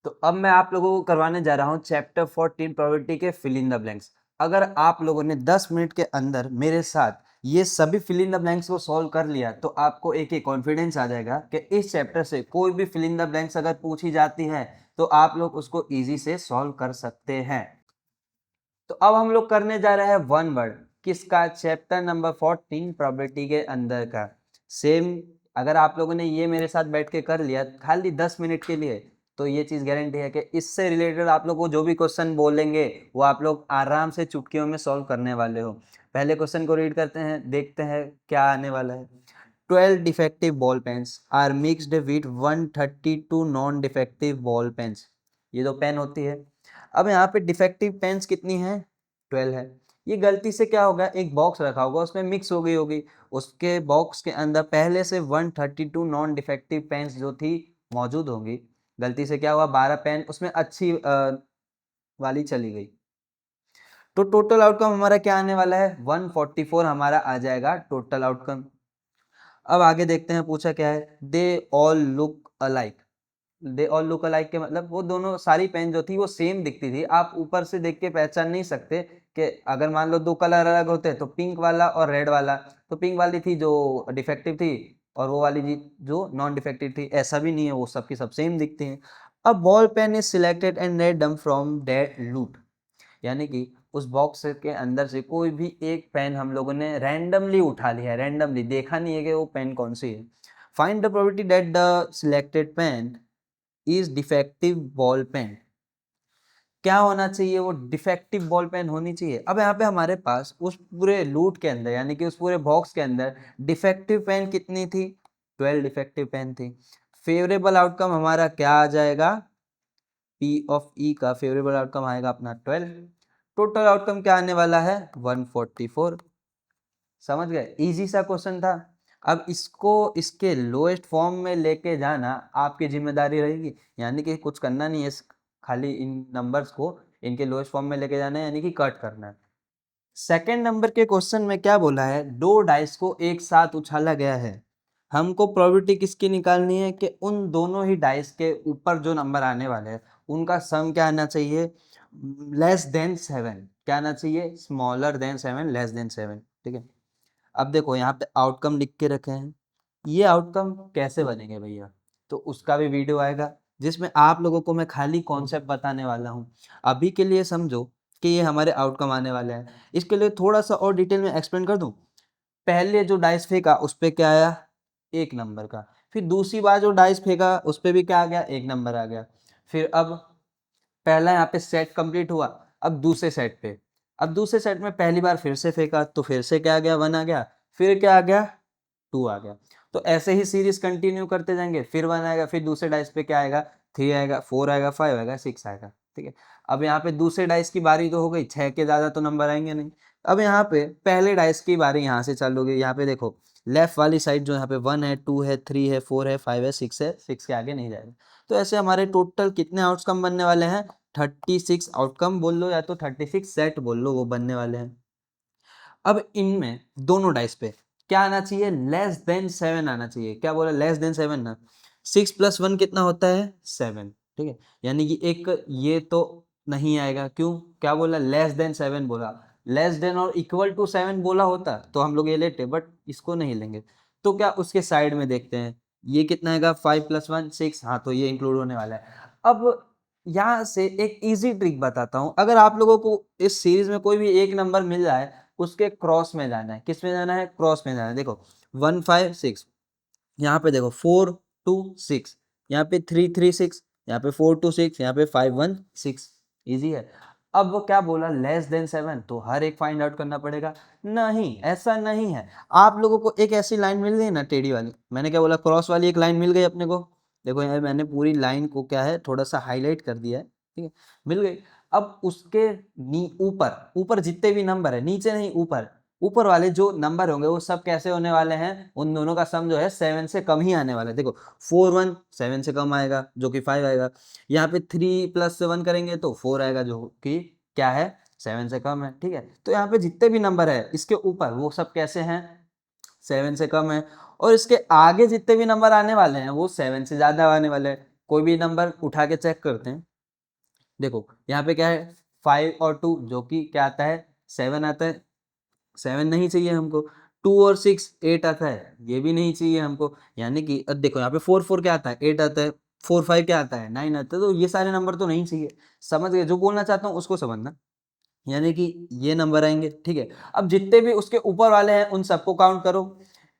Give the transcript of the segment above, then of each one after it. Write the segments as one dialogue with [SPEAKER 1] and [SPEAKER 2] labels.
[SPEAKER 1] तो अब मैं आप लोगों को करवाने जा रहा हूँ चैप्टर 14 प्रोबेबिलिटी के फिल इन द ब्लैंक्स। अगर आप लोगों ने 10 मिनट के अंदर मेरे साथ ये सभी फिल इन द ब्लैंक्स को सॉल्व कर लिया तो आपको एक ही कॉन्फिडेंस आ जाएगा कि इस चैप्टर से कोई भी फिल इन द ब्लैंक्स अगर पूछी जाती है तो आप लोग उसको इजी से सॉल्व कर सकते हैं। तो अब हम लोग करने जा रहे हैं वन वर्ड किसका, चैप्टर नंबर 14 प्रोबेबिलिटी के अंदर का। सेम अगर आप लोगों ने ये मेरे साथ बैठ के कर लिया खाली 10 मिनट के लिए तो ये चीज़ गारंटी है कि इससे रिलेटेड आप लोग को जो भी क्वेश्चन बोलेंगे वो आप लोग आराम से चुटकियों में सॉल्व करने वाले हो। पहले क्वेश्चन को रीड करते हैं, देखते हैं क्या आने वाला है। 12 defective ball pens are mixed with 132 non defective ball pens. ये तो पेन होती है। अब यहाँ पे डिफेक्टिव पेन्स कितनी है, 12 है। ये गलती से क्या होगा, एक बॉक्स रखा होगा उसमें मिक्स हो गई होगी, उसके बॉक्स के अंदर पहले से 132 नॉन डिफेक्टिव पेन्स जो थी मौजूद होंगी। गलती से क्या हुआ, 12 पेन उसमें अच्छी वाली चली गई। तो टोटल आउटकम हमारा क्या आने वाला है, 144 हमारा आ जाएगा टोटल आउटकम। अब आगे देखते हैं पूछा क्या है, they all look alike. They all look alike के मतलब वो दोनों सारी पेन जो थी वो सेम दिखती थी, आप ऊपर से देख के पहचान नहीं सकते कि अगर मान लो दो कलर अलग होते तो पिंक वाला और रेड वाला, तो पिंक वाली थी जो डिफेक्टिव थी और वो वाली जी जो नॉन डिफेक्टिव थी, ऐसा भी नहीं है, वो सबकी सब सेम दिखती हैं। अब ball pen is selected and random from that lot, यानी कि उस बॉक्स के अंदर से कोई भी एक पेन हम लोगों ने रैंडमली उठा लिया है, रैंडमली देखा नहीं है कि वो पेन कौन सी है। Find the probability that the selected pen is defective ball pen. क्या होना चाहिए, वो डिफेक्टिव बॉल पेन होनी चाहिए। अब यहाँ पे हमारे पास उस पूरे लूट के अंदर यानी कि उस पूरे बॉक्स के अंदर डिफेक्टिव पेन कितनी थी, 12 डिफेक्टिव पेन थी। फेवरेबल आउटकम हमारा क्या आ जाएगा, P ऑफ E का फेवरेबल आउटकम आएगा अपना 12। टोटल आउटकम क्या आने वाला है, 144। समझ गए, इजी सा क्वेश्चन था। अब इसको इसके लोएस्ट फॉर्म में लेके जाना आपकी जिम्मेदारी रहेगी, यानी कि कुछ करना नहीं है, खाली इन नंबर्स को इनके लोएस्ट फॉर्म में लेके जाना है, यानी कि कट करना है। सेकेंड नंबर के क्वेश्चन में क्या बोला है, दो डाइस को एक साथ उछाला गया है। हमको प्रोबेबिलिटी किसकी निकालनी है कि उन दोनों ही डाइस के ऊपर जो नंबर आने वाले हैं उनका सम क्या आना चाहिए, लेस देन 7। क्या आना चाहिए, स्मॉलर देन 7, लेस देन 7। ठीक है। अब देखो यहाँ पे आउटकम लिख के रखे हैं, ये आउटकम कैसे बनेंगे भैया, तो उसका भी वीडियो आएगा जिसमें आप लोगों को मैं खाली कॉन्सेप्ट बताने वाला हूँ। अभी के लिए समझो कि ये हमारे आउटकम आने वाले हैं। इसके लिए थोड़ा सा और डिटेल में एक्सप्लेन कर दूं। पहले जो डाइस फेंका उस पर क्या आया, एक नंबर का। फिर दूसरी बार जो डाइस फेंका उस पर भी क्या आ गया, एक नंबर आ गया। फिर अब पहला यहाँ पे सेट कंप्लीट हुआ, अब दूसरे सेट पे, अब दूसरे सेट में पहली बार फिर से फेंका तो फिर से क्या आ गया, 1 आ गया। फिर क्या आ गया, 2 आ गया। तो ऐसे ही सीरीज कंटिन्यू करते जाएंगे, फिर 1 आएगा, फिर दूसरे डाइस पे क्या आएगा, 3 आएगा, 4 आएगा, 5 आएगा, 6 आएगा। ठीक है। अब यहाँ पे दूसरे डाइस की बारी तो हो गई, 6 के ज़्यादा तो नंबर आएंगे नहीं। अब यहाँ पे पहले डाइस की बारी यहाँ से चालू होगी। यहाँ पे देखो लेफ्ट वाली साइड जो यहाँ पे 1 है, 2 है, 3 है, 4 है, 5 है, 6 है, 6 के आगे नहीं जाएगा। तो ऐसे हमारे टोटल कितने आउटकम बनने वाले हैं, 36 आउटकम बोल लो या तो 36 सेट बोल लो, वो बनने वाले हैं। अब इनमें दोनों डाइस पे क्या आना चाहिए, लेस देन 7 आना चाहिए। क्या बोला, लेस देन 7 ना। 6 + 1 कितना होता है, 7। ठीक है, यानी कि एक ये तो नहीं आएगा, क्यों, क्या बोला, लेस देन 7 बोला। लेस देन और इक्वल टू 7 बोला होता तो हम लोग ये लेते, बट इसको नहीं लेंगे। तो क्या उसके साइड में देखते हैं, ये कितना आएगा, 5 + 1 6, हाँ तो ये इंक्लूड होने वाला है। अब यहाँ से एक इजी ट्रिक बताता हूँ, अगर आप लोगों को इस सीरीज में कोई भी एक नंबर मिल जाए उसके क्रॉस में जाना है। किस में जाना है, क्रॉस में जाना है। देखो 1 5 6, यहाँ पे देखो 4 2 6, यहाँ पे 3 3 6, यहाँ पे 4 2 6, यहाँ पे 5 1 6। इजी है। अब वो क्या बोला, लेस देन 7, तो हर एक फाइंड आउट करना पड़ेगा। नहीं, ऐसा नहीं है। आप लोगों को एक ऐसी लाइन मिल गई ना टेढ़ी वाली, मैंने क्या बोला, क्रॉस वाली एक लाइन मिल गई अपने को। देखो यार मैंने पूरी लाइन को क्या है थोड़ा सा हाईलाइट कर दिया है, ठीक है, मिल गई। अब उसके ऊपर ऊपर जितने भी नंबर है, नीचे नहीं ऊपर, ऊपर वाले जो नंबर होंगे वो सब कैसे होने वाले हैं, उन दोनों का सम जो है 7 से कम ही आने वाला है। देखो 4 1 7 से कम आएगा जो कि 5 आएगा। यहाँ पे 3 + 1 करेंगे तो 4 आएगा जो कि क्या है, 7 से कम है। ठीक है, तो यहाँ पे जितने भी नंबर है इसके ऊपर वो सब कैसे हैं, 7 से कम है। और इसके आगे जितने भी नंबर आने वाले हैं वो 7 से ज्यादा आने वाले हैं। कोई भी नंबर उठा के चेक करते हैं। देखो यहाँ पे क्या है 5 और 2 जो कि क्या आता है 7 आता है, 7 नहीं चाहिए हमको। 2 और 6 8 आता है, ये भी नहीं चाहिए हमको। यानी कि अब देखो यहाँ पे 4 4 क्या आता है 8 आता है, 4 5 क्या आता है 9 आता है, तो ये सारे नंबर तो नहीं चाहिए। समझ गए, जो बोलना चाहता हूँ उसको समझना। यानी कि ये नंबर आएंगे, ठीक है। अब जितने भी उसके ऊपर वाले हैं उन सबको काउंट करो,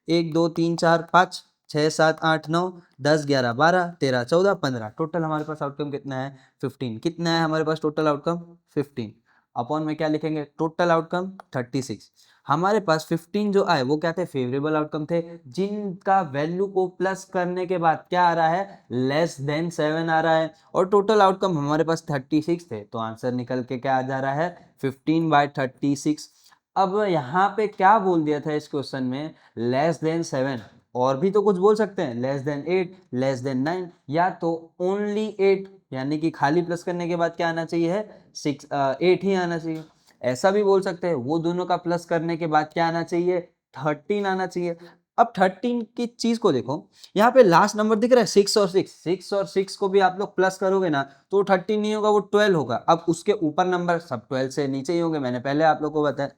[SPEAKER 1] 1 2 3 4 5 6 7 8 9 10 11 12 13 14 15, टोटल हमारे पास आउटकम कितना है 15। कितना है हमारे पास टोटल आउटकम 15, अपॉन में क्या लिखेंगे टोटल आउटकम 36। हमारे पास 15 जो आए वो क्या थे फेवरेबल आउटकम थे, जिनका वैल्यू को प्लस करने के बाद क्या आ रहा है लेस देन 7 आ रहा है, और टोटल आउटकम हमारे पास 36 थे, तो आंसर निकल के क्या आ जा रहा है 15/36। अब यहाँ पे क्या बोल दिया था इस क्वेश्चन में लेस देन 7, और भी तो कुछ बोल सकते हैं लेस देन 8 लेस देन 9, या तो ओनली 8, यानी कि खाली प्लस करने के बाद क्या आना चाहिए है 8 ही आना चाहिए। ऐसा भी बोल सकते हैं वो दोनों का प्लस करने के बाद क्या आना चाहिए 13 आना चाहिए। अब 13 की चीज को देखो, यहाँ पे लास्ट नंबर दिख रहा है 6 और 6, 6 और 6 को भी आप लोग प्लस करोगे ना तो 13 नहीं होगा वो 12 होगा। अब उसके ऊपर नंबर सब 12 से नीचे ही होंगे, मैंने पहले आप लोग को बताया।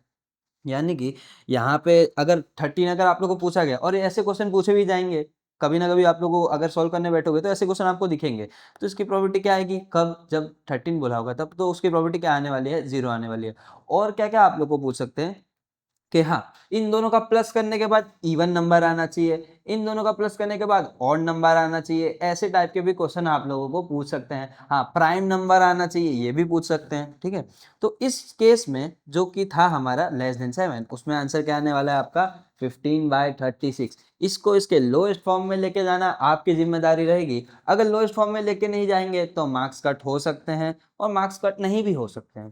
[SPEAKER 1] यानी कि यहाँ पे अगर 13 अगर आप लोग को पूछा गया, और ऐसे क्वेश्चन पूछे भी जाएंगे कभी ना कभी, आप लोग को अगर सॉल्व करने बैठोगे तो ऐसे क्वेश्चन आपको दिखेंगे, तो इसकी प्रोबेबिलिटी क्या आएगी कब जब 13 बोला होगा तब, तो उसकी प्रोबेबिलिटी क्या आने वाली है 0 आने वाली है। और क्या क्या आप लोग को पूछ सकते हैं कि हाँ इन दोनों का प्लस करने के बाद इवन नंबर आना चाहिए, इन दोनों का प्लस करने के बाद ऑड नंबर आना चाहिए, ऐसे टाइप के भी क्वेश्चन आप लोगों को पूछ सकते हैं। हाँ प्राइम नंबर आना चाहिए ये भी पूछ सकते हैं, ठीक है। तो इस केस में जो कि था हमारा लेस देन 7, उसमें आंसर क्या आने वाला है आपका 15/36। इसको इसके लोएस्ट फॉर्म में लेके जाना आपकी जिम्मेदारी रहेगी। अगर लोएस्ट फॉर्म में लेके नहीं जाएंगे तो मार्क्स कट हो सकते हैं, और मार्क्स कट नहीं भी हो सकते हैं,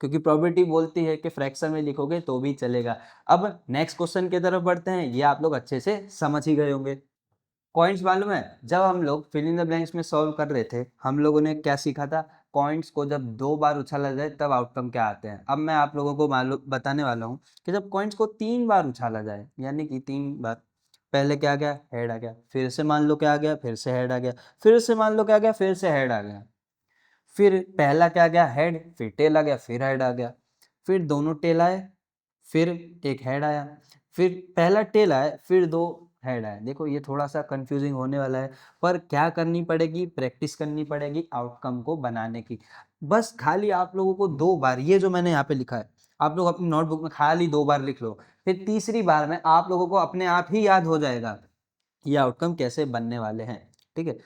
[SPEAKER 1] क्योंकि प्रोबेबिलिटी बोलती है कि फ्रैक्शन में लिखोगे तो भी चलेगा। अब नेक्स्ट क्वेश्चन की तरफ बढ़ते हैं, ये आप लोग अच्छे से समझ ही गए होंगे। पॉइंट्स मालूम है जब हम लोग फिल इन द ब्लैंक्स में सॉल्व कर रहे थे हम लोगों ने क्या सीखा था, पॉइंट्स को जब 2 बार उछाला जाए तब आउटकम क्या आते हैं। अब मैं आप लोगों को मालूम बताने वाला हूँ कि जब कॉइन्स को 3 बार उछाला जाए, यानी कि 3 बार, पहले क्या आ गया हेड आ गया, फिर से मान लो क्या आ गया फिर से हेड आ गया, फिर से मान लो क्या आ गया फिर से हेड आ गया, फिर पहला क्या आ गया हेड, फिर टेल आ गया, फिर हेड आ गया, फिर दोनों टेल आए, फिर एक हेड आया, फिर पहला टेल आया, फिर 2 हेड आए। देखो ये थोड़ा सा कंफ्यूजिंग होने वाला है, पर क्या करनी पड़ेगी प्रैक्टिस करनी पड़ेगी आउटकम को बनाने की। बस खाली आप लोगों को 2 बार, ये जो मैंने यहाँ पे लिखा है आप लोग अपनी नोटबुक में खाली 2 बार लिख लो, फिर तीसरी बार में आप लोगों को अपने आप ही याद हो जाएगा ये आउटकम कैसे बनने वाले हैं, ठीक है।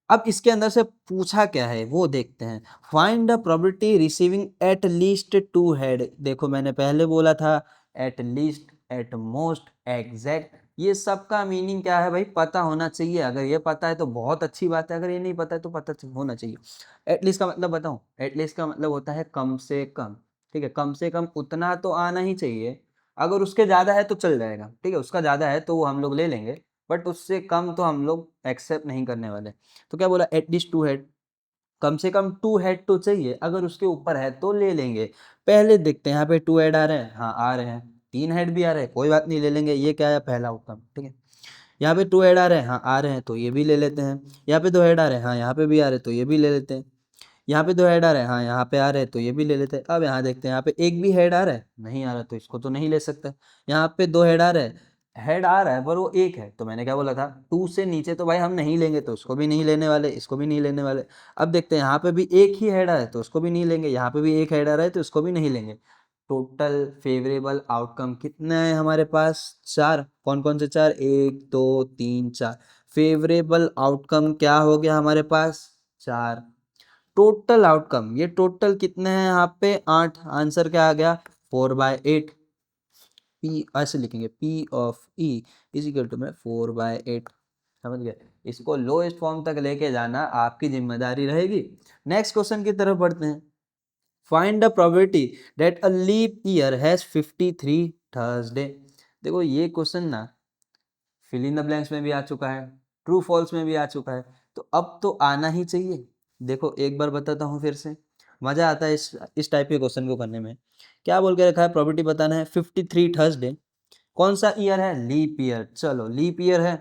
[SPEAKER 1] अब इसके अंदर से पूछा क्या है वो देखते हैं। Find the probability receiving at least 2 head. देखो मैंने पहले बोला था at least at most exact, ये सब का मीनिंग क्या है भाई पता होना चाहिए। अगर ये पता है तो बहुत अच्छी बात है, अगर ये नहीं पता है तो पता होना चाहिए। एटलीस्ट का मतलब बताऊं, एटलीस्ट का मतलब होता है कम से कम, ठीक है। कम से कम उतना तो आना ही चाहिए, अगर उसके ज़्यादा है तो चल जाएगा, ठीक है। उसका ज़्यादा है तो वो हम लोग ले लेंगे, बट उससे कम तो हम लोग एक्सेप्ट नहीं करने वाले। तो क्या बोला एटलीस्ट 2 हेड, कम से कम 2 हेड तो चाहिए, अगर उसके ऊपर है तो ले लेंगे। पहले देखते हैं यहाँ पे 2 हेड आ रहे हैं, हाँ आ रहे हैं, 3 हेड भी आ रहे हैं कोई बात नहीं ले लेंगे, ये क्या है पहला आउटकम, ठीक है। यहाँ पे 2 हेड आ रहे हैं, हाँ आ रहे हैं तो ये भी ले लेते हैं। यहाँ पे 2 हेड आ रहे हैं, हाँ यहाँ पे भी आ रहे हैं तो ये भी ले लेते हैं। यहाँ पे 2 हेड आ रहे हैं, हाँ यहाँ पे आ रहे हैं तो ये भी ले लेते हैं। अब यहाँ देखते हैं यहाँ पे एक भी हेड आ रहा है, नहीं आ रहा तो इसको तो नहीं ले सकते। यहाँ पे 2 हेड आ रहे हैं, हेड आ रहा है पर वो एक है, तो मैंने क्या बोला था 2 से नीचे तो भाई हम नहीं लेंगे, तो उसको भी नहीं लेने वाले, इसको भी नहीं लेने वाले। अब देखते हैं यहाँ पे भी एक ही हेड आ रहा है तो उसको भी नहीं लेंगे, यहाँ पे भी एक हेड आ रहा है तो उसको भी नहीं लेंगे। टोटल फेवरेबल आउटकम कितने हैं हमारे पास 4, कौन कौन से 4 1 2 3 4, फेवरेबल आउटकम क्या हो गया हमारे पास 4। टोटल आउटकम ये टोटल कितने हैं यहाँ पे 8, आंसर क्या आ गया 4/8। पी ऐसे लिखेंगे P of E is equal to में 4/8, समझ गए। इसको लोएस्ट फॉर्म तक लेके जाना आपकी जिम्मेदारी रहेगी। नेक्स्ट क्वेश्चन की तरफ बढ़ते हैं। Find the probability that a leap year has 53 Thursday. देखो ये क्वेश्चन ना फिल इन द ब्लैंक्स में भी आ चुका है, ट्रू फॉल्स में भी आ चुका है, तो अब तो आना ही चाहिए। देखो एक बार बताता हूँ फिर से, मजा आता है इस टाइप के क्वेश्चन को करने में। क्या बोल के रखा है प्रोबेबिलिटी बताना है 53 थर्सडे, कौन सा ईयर है लीप ईयर, चलो लीप ईयर है।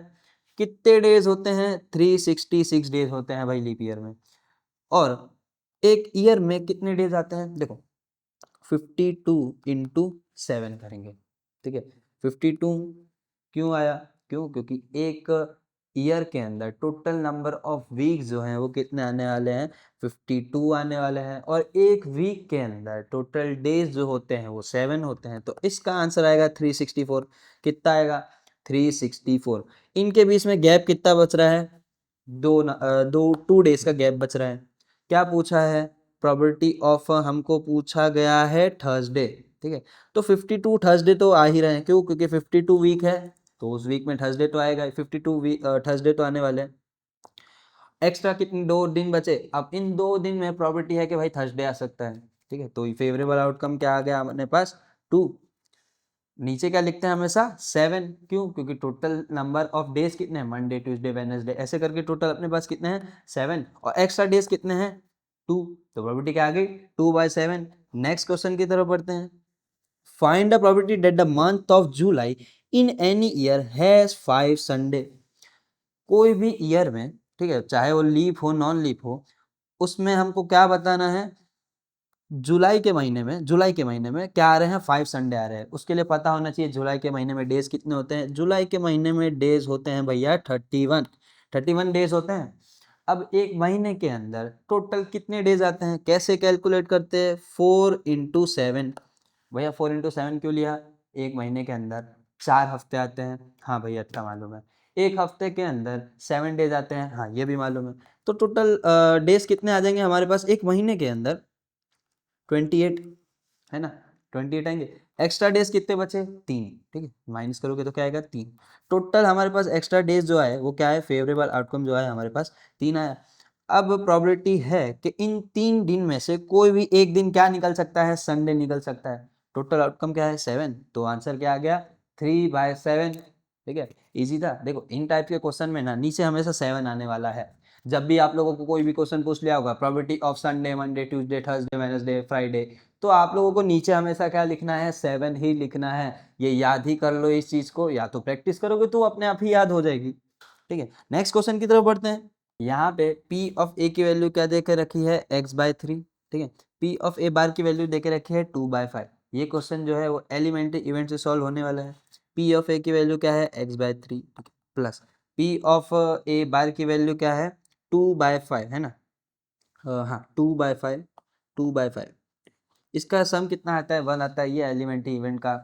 [SPEAKER 1] कितने डेज होते हैं? 366 डेज होते हैं भाई लीप ईयर में। और एक ईयर में कितने डेज आते हैं? देखो 52 इंटू 7 करेंगे, ठीक है। 52 क्यों आया? क्यों? क्योंकि एक ईयर के अंदर टोटल नंबर ऑफ वीक्स जो हैं वो कितने आने वाले हैं? 52 आने वाले हैं। और एक वीक के अंदर टोटल डेज जो होते हैं वो 7 होते हैं। तो इसका आंसर आएगा 364। कितना आएगा? 364। इनके बीच में गैप कितना बच रहा है? 2 डेज का गैप बच रहा है। क्या पूछा है? प्रोबेबिलिटी ऑफ हमको पूछा गया है थर्सडे, ठीक है। तो 52 थर्सडे तो आ ही रहे हैं। क्यों? क्योंकि 52 वीक है तो उस वीक में थर्सडे तो आएगा। 52 वीक थर्सडे तो आने वाले हैं। एक्स्ट्रा कितने 2 दिन बचे? अब इन 2 दिन में प्रोबेबिलिटी है कि भाई थर्सडे आ सकता है, ठीक है। तो फेवरेबल आउटकम क्या आ गया अपने पास? 2। नीचे क्या लिखते हैं हमेशा? 7। क्यों? क्योंकि टोटल नंबर ऑफ डेज कितने हैं? मंडे, ट्यूसडे, वेडनेसडे, ऐसे करके टोटल अपने पास कितने हैं? 7। और एक्स्ट्रा डेज कितने हैं? 2। तो प्रोबेबिलिटी क्या आ गई? 2/7। नेक्स्ट क्वेश्चन की तरफ बढ़ते हैं। Find the probability that the month of July in any year has 5 Sunday. कोई भी ईयर में, ठीक है, चाहे वो लीप हो नॉन लीप हो, उसमें हमको क्या बताना है? जुलाई के महीने में क्या आ रहे हैं? 5 संडे आ रहे हैं। उसके लिए पता होना चाहिए जुलाई के महीने में डेज कितने होते हैं। जुलाई के महीने में डेज होते हैं भैया 31 डेज होते हैं। अब एक महीने के अंदर टोटल कितने डेज आते हैं? कैसे कैलकुलेट करते हैं? 4 इंटू 7। भैया 4 इंटू 7 क्यों लिया? एक महीने के अंदर 4 हफ्ते आते हैं। हाँ भैया अच्छा मालूम है। एक हफ्ते के अंदर 7 डेज आते हैं। हाँ ये भी मालूम है। तो टोटल डेज कितने आ जाएंगे हमारे पास एक महीने के अंदर? 28, है ना। 28 आएंगे। एक्स्ट्रा डेज कितने बचे? 3, ठीक है। माइनस करोगे तो क्या आएगा? 3। टोटल हमारे पास एक्स्ट्रा डेज जो आए वो क्या है? फेवरेबल आउटकम जो है हमारे पास 3 आया। अब प्रोबेबिलिटी है कि इन 3 दिन में से कोई भी एक दिन क्या निकल सकता है? संडे निकल सकता है। टोटल आउटकम क्या है? 7। तो आंसर क्या आ गया? 3/7, ठीक है। इजी था। देखो इन टाइप के क्वेश्चन में ना नीचे हमेशा 7 आने वाला है। जब भी आप लोगों को कोई भी क्वेश्चन पूछ लिया होगा, probability of Sunday, Monday, Tuesday, Thursday, Wednesday, Friday, तो आप लोगों को नीचे हमेशा क्या लिखना है? 7 ही लिखना है। ये याद ही कर लो इस चीज को, या तो प्रैक्टिस करोगे तो अपने आप ही याद हो जाएगी, ठीक है। नेक्स्ट क्वेश्चन की तरफ बढ़ते हैं। यहाँ पे P ऑफ A की वैल्यू क्या देके रखी है? x/3, ठीक है। P ऑफ A बार की वैल्यू देके रखी है 2/5। ये क्वेश्चन जो है वो एलिमेंट्री इवेंट से सॉल्व होने वाला है। P ऑफ A की वैल्यू क्या है? x/3 plus P of A बार की वैल्यू क्या है? 2/5, है ना। हाँ 2/5, 2/5। इसका सम कितना आता है? 1 आता है। ये एलिमेंट्री इवेंट का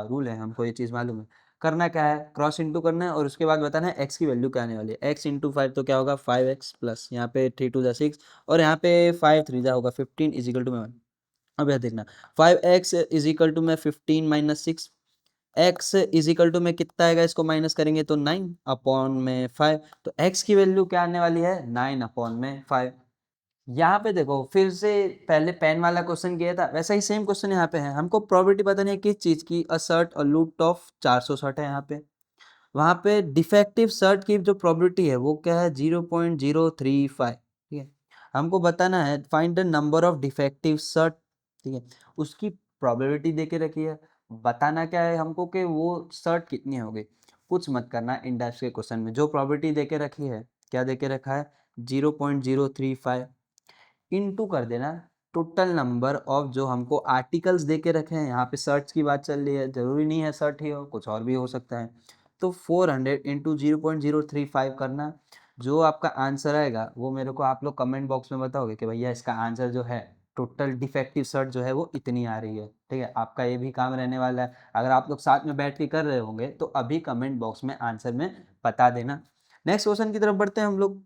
[SPEAKER 1] रूल है, हमको ये चीज़ मालूम है। करना क्या है? क्रॉस इंटू करना है और उसके बाद बताना है एक्स की वैल्यू क्या आने वाली है। एक्स इंटू 5 तो क्या होगा? 5x प्लस यहाँ पे 3 2 6 और यहाँ पे 5 3 होगा 15 इजिकल टू में 1। अब यह देखना 5x इजिकल टू में 15 माइनस 6, x इजिकल टू में कितना आएगा? इसको माइनस करेंगे तो 9/5। तो x की वैल्यू क्या आने वाली है? 9/5। यहाँ पे देखो फिर से पहले पेन वाला क्वेश्चन किया था, वैसा ही सेम क्वेश्चन यहाँ पे है। हमको प्रोबेबिलिटी बतानी है किस चीज़ की? अ शर्ट अ लूट ऑफ 460 है यहाँ पे। वहाँ पे डिफेक्टिव शर्ट की जो प्रोबेबिलिटी है वो क्या है? 0.035, ठीक है। हमको बताना है find the number of defective shirt, ठीक है। उसकी प्रोबेबिलिटी दे के रखी है। बताना क्या है हमको कि वो शर्ट कितनी हो गई। कुछ मत करना इन टाइप्स के क्वेश्चन में। जो प्रोबेबिलिटी दे के रखी है, क्या दे के रखा है? 0.035 इनटू कर देना टोटल नंबर ऑफ जो हमको आर्टिकल्स दे के रखे हैं। यहाँ पे शर्ट्स की बात चल रही है, जरूरी नहीं है शर्ट ही हो, कुछ और भी हो सकता है। तो 400 इंटू 0.035 करना। जो आपका आंसर आएगा वो मेरे को आप लोग कमेंट बॉक्स में बताओगे कि भैया इसका आंसर जो है टोटल डिफेक्टिव शर्ट जो है वो इतनी आ रही है, ठीक है। आपका ये भी काम रहने वाला है। अगर आप लोग साथ में बैठ के कर रहे होंगे तो अभी कमेंट बॉक्स में आंसर में बता देना। नेक्स्ट क्वेश्चन की तरफ बढ़ते हैं हम लोग।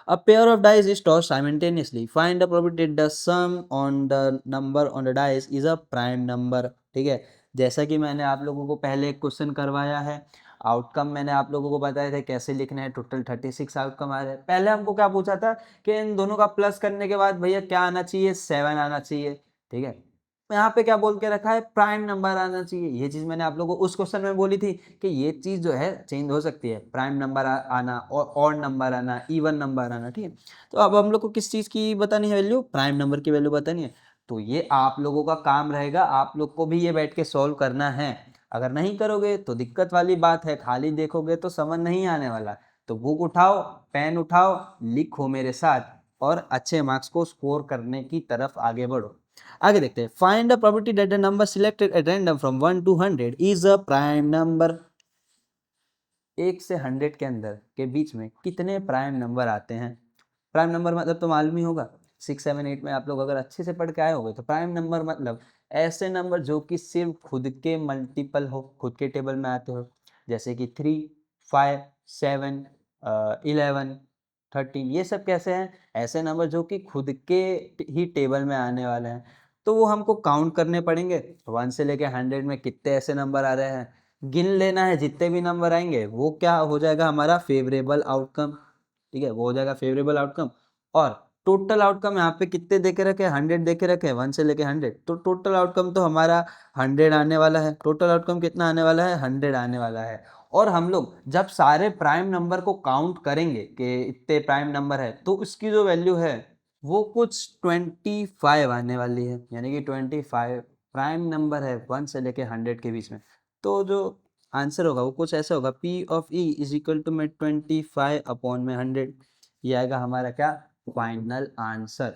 [SPEAKER 1] A pair of dice is tossed simultaneously. Find the probability that the sum on the number on the dice is a prime number. ठीक है। जैसा कि मैंने आप लोगों को पहले एक क्वेश्चन करवाया है, आउटकम मैंने आप लोगों को बताया था कैसे लिखना है। टोटल 36 आउटकम आ रहे हैं। पहले हमको क्या पूछा था कि इन दोनों का प्लस करने के बाद भैया क्या आना चाहिए? 7 आना चाहिए, ठीक है। यहाँ पे क्या बोल के रखा है? प्राइम नंबर आना चाहिए। ये चीज मैंने आप लोगों को उस क्वेश्चन में बोली थी कि ये चीज जो है चेंज हो सकती है। प्राइम नंबर आना और ऑड नंबर आना, इवन नंबर आना, ठीक है। तो अब हम लोग को किस चीज की बतानी है वैल्यू? प्राइम नंबर की वैल्यू बतानी है। तो ये आप लोगों का काम रहेगा, आप लोग को भी ये बैठ के सॉल्व करना है। अगर नहीं करोगे तो दिक्कत वाली बात है, खाली देखोगे तो समझ नहीं आने वाला। तो बुक उठाओ, पेन उठाओ, लिखो मेरे साथ और अच्छे मार्क्स को स्कोर करने की तरफ आगे बढ़ो। आगे देखते हैं, find the probability that the number selected at random from 1 to 100 is a prime number. 1 से 100 के अंदर के बीच में कितने प्राइम नंबर आते हैं? प्राइम नंबर मतलब तो मालूम ही होगा, 6, 7, 8 में आप लोग अगर अच्छे से पढ़ के आए होंगे तो प्राइम नंबर मतलब ऐसे नंबर जो कि सिर्फ खुद के मल्टीपल हो, खुद के टेबल में आते हो, जैसे कि 3, 5, 7, 11, 13, ये सब कैसे हैं? ऐसे नंबर जो कि खुद के ही टेबल में आने वाले हैं। तो वो हमको काउंट करने पड़ेंगे, 1 से लेके 100 में कितने ऐसे नंबर आ रहे हैं, गिन लेना है, जितने भी नंबर आएंगे वो क्या हो जाएगा हमारा फेवरेबल आउटकम। ठीक है, वो हो जाएगा फेवरेबल आउटकम। और टोटल आउटकम यहाँ पे कितने देके रखे हैं? 100 देके रखे हैं, 1 से लेके 100, तो टोटल आउटकम तो हमारा 100 आने वाला है। टोटल आउटकम कितना आने वाला है? 100 आने वाला है। और हम लोग जब सारे प्राइम नंबर को काउंट करेंगे कि इतने प्राइम नंबर है, तो उसकी जो वैल्यू है वो कुछ 25 आने वाली है, यानी कि 25 प्राइम नंबर है 1 से लेके 100 के बीच में। तो जो आंसर होगा वो कुछ ऐसा होगा, P of E is equal to में 25 अपॉन में 100। ये आएगा हमारा क्या? Final answer.